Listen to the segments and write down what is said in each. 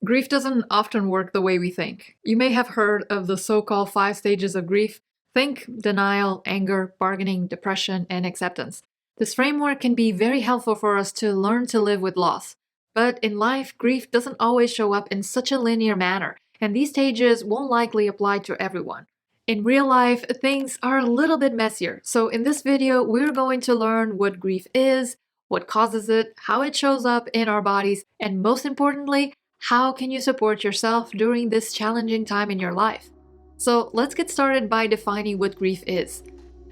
Grief doesn't often work the way we think. You may have heard of the so-called 5 stages of grief. Think denial, anger, bargaining, depression, and acceptance. This framework can be very helpful for us to learn to live with loss. But in life, grief doesn't always show up in such a linear manner, and these stages won't likely apply to everyone. In real life, things are a little bit messier, so in this video, we're going to learn what grief is, what causes it, how it shows up in our bodies, and most importantly, how can you support yourself during this challenging time in your life? So let's get started by defining what grief is.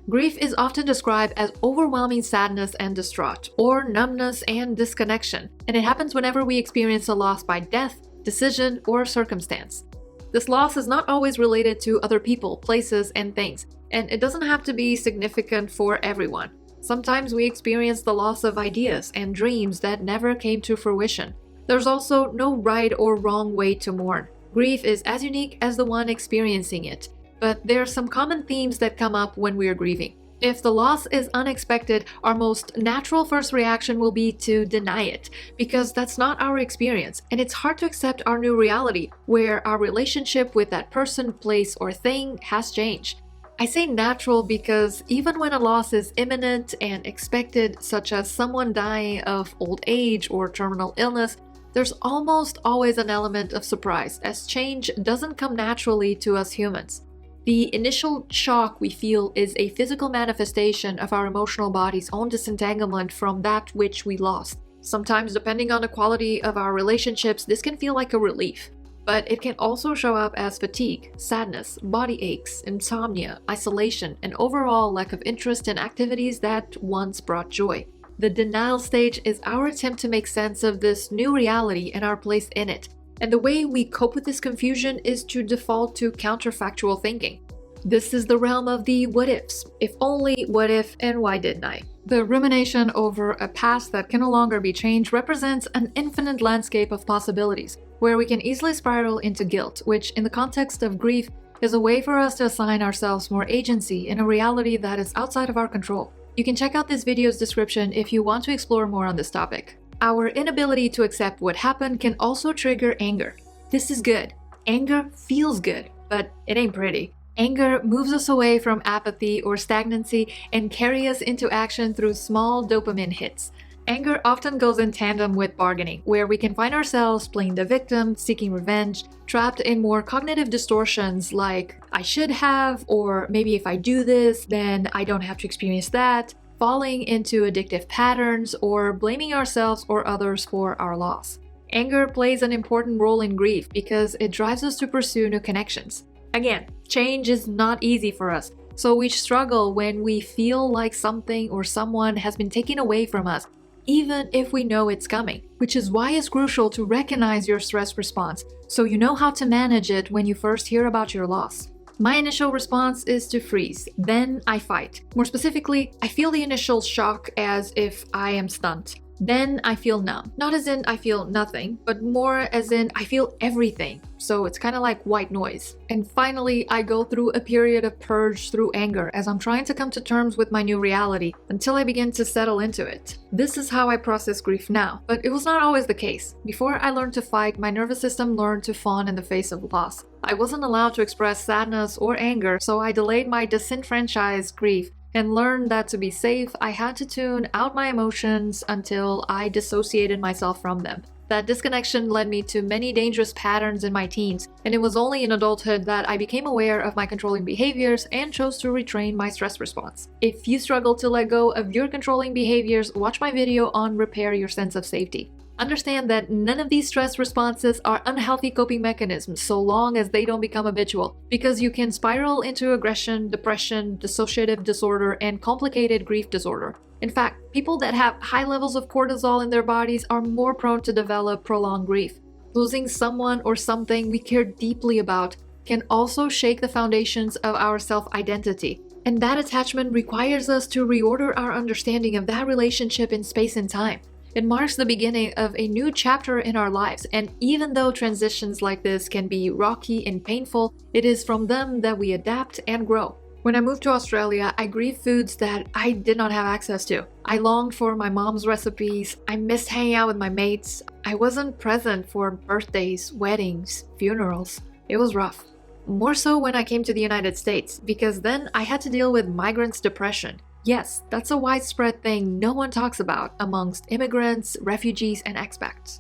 Grief is often described as overwhelming sadness and distraught, or numbness and disconnection, and it happens whenever we experience a loss by death, decision, or circumstance. This loss is not always related to other people, places, and things, and it doesn't have to be significant for everyone. Sometimes we experience the loss of ideas and dreams that never came to fruition. There's also no right or wrong way to mourn. Grief is as unique as the one experiencing it, but there are some common themes that come up when we are grieving. If the loss is unexpected, our most natural first reaction will be to deny it, because that's not our experience, and it's hard to accept our new reality, where our relationship with that person, place, or thing has changed. I say natural because even when a loss is imminent and expected, such as someone dying of old age or terminal illness, there's almost always an element of surprise, as change doesn't come naturally to us humans. The initial shock we feel is a physical manifestation of our emotional body's own disentanglement from that which we lost. Sometimes, depending on the quality of our relationships, this can feel like a relief. But it can also show up as fatigue, sadness, body aches, insomnia, isolation, and overall lack of interest in activities that once brought joy. The denial stage is our attempt to make sense of this new reality and our place in it. And the way we cope with this confusion is to default to counterfactual thinking. This is the realm of the what ifs. If only, what if, and why didn't I? The rumination over a past that can no longer be changed represents an infinite landscape of possibilities, where we can easily spiral into guilt, which in the context of grief is a way for us to assign ourselves more agency in a reality that is outside of our control. You can check out this video's description if you want to explore more on this topic. Our inability to accept what happened can also trigger anger. This is good. Anger feels good, but it ain't pretty. Anger moves us away from apathy or stagnancy and carries us into action through small dopamine hits. Anger often goes in tandem with bargaining, where we can find ourselves playing the victim, seeking revenge, trapped in more cognitive distortions like I should have, or maybe if I do this, then I don't have to experience that, falling into addictive patterns, or blaming ourselves or others for our loss. Anger plays an important role in grief because it drives us to pursue new connections. Again, change is not easy for us, so we struggle when we feel like something or someone has been taken away from us, even if we know it's coming, which is why it's crucial to recognize your stress response so you know how to manage it when you first hear about your loss. My initial response is to freeze, then I fight. More specifically, I feel the initial shock as if I am stunned. Then I feel numb. Not as in I feel nothing, but more as in I feel everything. So it's kind of like white noise. And finally, I go through a period of purge through anger as I'm trying to come to terms with my new reality until I begin to settle into it. This is how I process grief now, but it was not always the case. Before I learned to fight, my nervous system learned to fawn in the face of loss. I wasn't allowed to express sadness or anger, so I delayed my disenfranchised grief and learned that to be safe, I had to tune out my emotions until I dissociated myself from them. That disconnection led me to many dangerous patterns in my teens, and it was only in adulthood that I became aware of my controlling behaviors and chose to retrain my stress response. If you struggle to let go of your controlling behaviors, watch my video on Repair Your Sense of Safety. Understand that none of these stress responses are unhealthy coping mechanisms so long as they don't become habitual, because you can spiral into aggression, depression, dissociative disorder, and complicated grief disorder. In fact, people that have high levels of cortisol in their bodies are more prone to develop prolonged grief. Losing someone or something we care deeply about can also shake the foundations of our self-identity, and that attachment requires us to reorder our understanding of that relationship in space and time. It marks the beginning of a new chapter in our lives, and even though transitions like this can be rocky and painful, it is from them that we adapt and grow. When I moved to Australia, I grieved foods that I did not have access to. I longed for my mom's recipes. I missed hanging out with my mates. I wasn't present for birthdays, weddings, funerals. It was rough. More so when I came to the United States, because then I had to deal with migrants' depression. Yes, that's a widespread thing no one talks about amongst immigrants, refugees, and expats.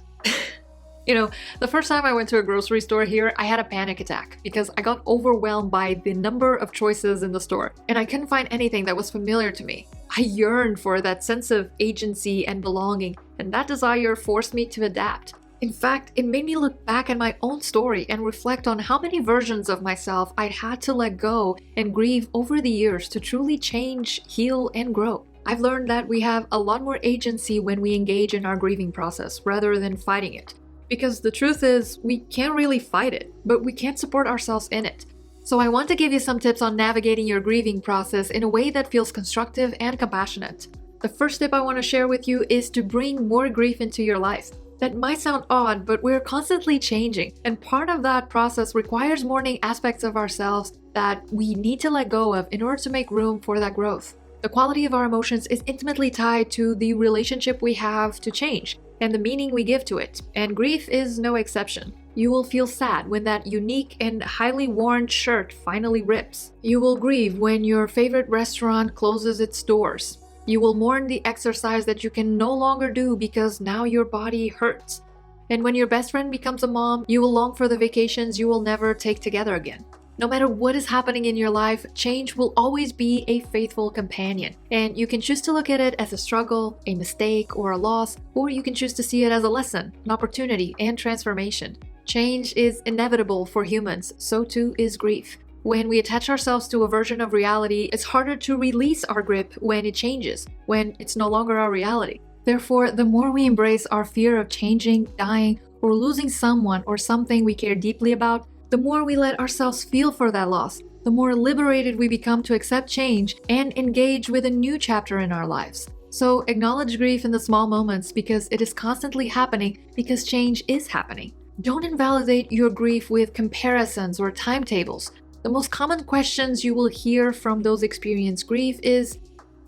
The first time I went to a grocery store here, I had a panic attack because I got overwhelmed by the number of choices in the store, and I couldn't find anything that was familiar to me. I yearned for that sense of agency and belonging, and that desire forced me to adapt. In fact, it made me look back at my own story and reflect on how many versions of myself I'd had to let go and grieve over the years to truly change, heal, and grow. I've learned that we have a lot more agency when we engage in our grieving process rather than fighting it. Because the truth is, we can't really fight it, but we can't support ourselves in it. So I want to give you some tips on navigating your grieving process in a way that feels constructive and compassionate. The first tip I want to share with you is to bring more grief into your life. That might sound odd, but we're constantly changing, and part of that process requires mourning aspects of ourselves that we need to let go of in order to make room for that growth. The quality of our emotions is intimately tied to the relationship we have to change and the meaning we give to it, and grief is no exception. You will feel sad when that unique and highly worn shirt finally rips. You will grieve when your favorite restaurant closes its doors. You will mourn the exercise that you can no longer do because now your body hurts. And when your best friend becomes a mom, you will long for the vacations you will never take together again. No matter what is happening in your life, change will always be a faithful companion. And you can choose to look at it as a struggle, a mistake, or a loss, or you can choose to see it as a lesson, an opportunity, and transformation. Change is inevitable for humans, so too is grief. When we attach ourselves to a version of reality, it's harder to release our grip when it changes, when it's no longer our reality. Therefore, the more we embrace our fear of changing, dying, or losing someone or something we care deeply about, the more we let ourselves feel for that loss, the more liberated we become to accept change and engage with a new chapter in our lives. So acknowledge grief in the small moments because it is constantly happening because change is happening. Don't invalidate your grief with comparisons or timetables. The most common questions you will hear from those experiencing grief is,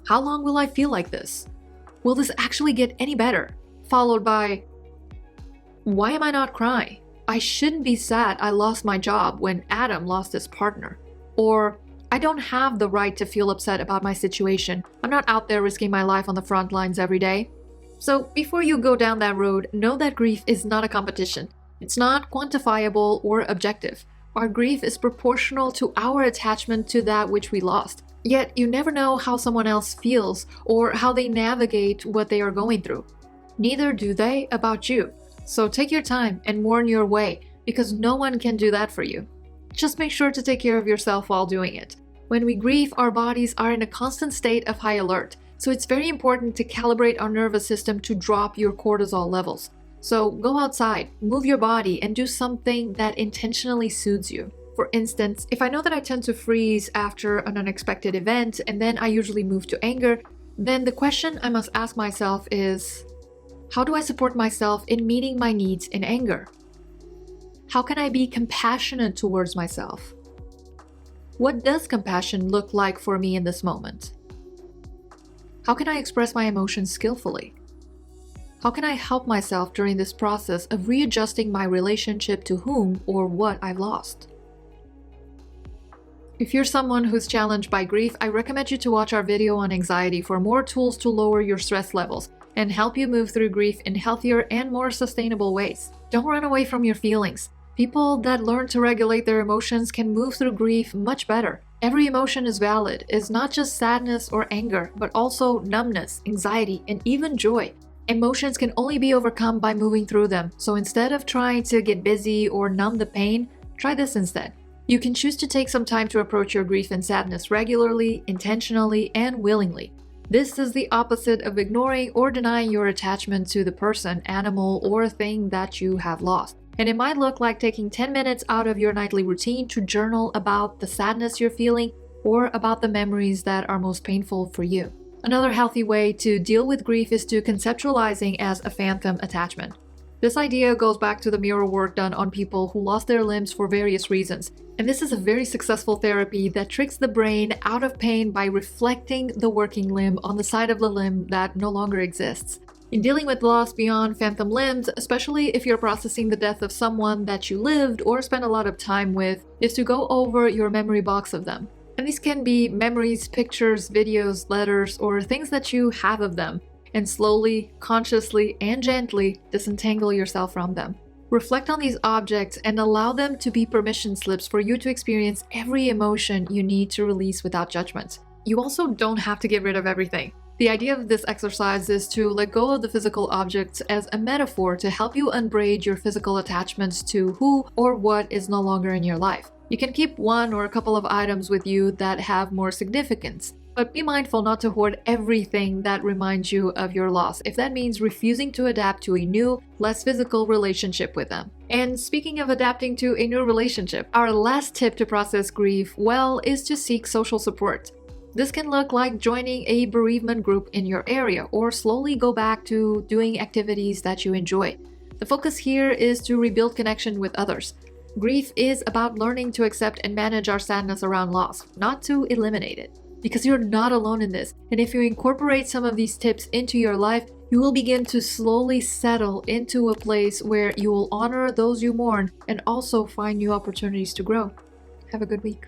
how long will I feel like this? Will this actually get any better? Followed by, why am I not crying? I shouldn't be sad I lost my job when Adam lost his partner. Or, I don't have the right to feel upset about my situation. I'm not out there risking my life on the front lines every day. So before you go down that road, know that grief is not a competition. It's not quantifiable or objective. Our grief is proportional to our attachment to that which we lost. Yet you never know how someone else feels or how they navigate what they are going through. Neither do they about you. So take your time and mourn your way, because no one can do that for you. Just make sure to take care of yourself while doing it. When we grieve, our bodies are in a constant state of high alert, so it's very important to calibrate our nervous system to drop your cortisol levels. So go outside, move your body, and do something that intentionally soothes you. For instance, if I know that I tend to freeze after an unexpected event and then I usually move to anger, then the question I must ask myself is, how do I support myself in meeting my needs in anger? How can I be compassionate towards myself? What does compassion look like for me in this moment? How can I express my emotions skillfully? How can I help myself during this process of readjusting my relationship to whom or what I've lost? If you're someone who's challenged by grief, I recommend you to watch our video on anxiety for more tools to lower your stress levels and help you move through grief in healthier and more sustainable ways. Don't run away from your feelings. People that learn to regulate their emotions can move through grief much better. Every emotion is valid. It's not just sadness or anger, but also numbness, anxiety, and even joy. Emotions can only be overcome by moving through them. So instead of trying to get busy or numb the pain, try this instead. You can choose to take some time to approach your grief and sadness regularly, intentionally, and willingly. This is the opposite of ignoring or denying your attachment to the person, animal, or thing that you have lost. And it might look like taking 10 minutes out of your nightly routine to journal about the sadness you're feeling or about the memories that are most painful for you. Another healthy way to deal with grief is to conceptualizing as a phantom attachment. This idea goes back to the mirror work done on people who lost their limbs for various reasons. And this is a very successful therapy that tricks the brain out of pain by reflecting the working limb on the side of the limb that no longer exists. In dealing with loss beyond phantom limbs, especially if you're processing the death of someone that you lived or spent a lot of time with, is to go over your memory box of them. And these can be memories, pictures, videos, letters, or things that you have of them, and slowly, consciously, and gently disentangle yourself from them. Reflect on these objects and allow them to be permission slips for you to experience every emotion you need to release without judgment. You also don't have to get rid of everything. The idea of this exercise is to let go of the physical objects as a metaphor to help you unbraid your physical attachments to who or what is no longer in your life. You can keep one or a couple of items with you that have more significance, but be mindful not to hoard everything that reminds you of your loss, if that means refusing to adapt to a new, less physical relationship with them. And speaking of adapting to a new relationship, our last tip to process grief well is to seek social support. This can look like joining a bereavement group in your area or slowly go back to doing activities that you enjoy. The focus here is to rebuild connection with others. Grief is about learning to accept and manage our sadness around loss, not to eliminate it. Because you're not alone in this, and if you incorporate some of these tips into your life, you will begin to slowly settle into a place where you will honor those you mourn and also find new opportunities to grow. Have a good week.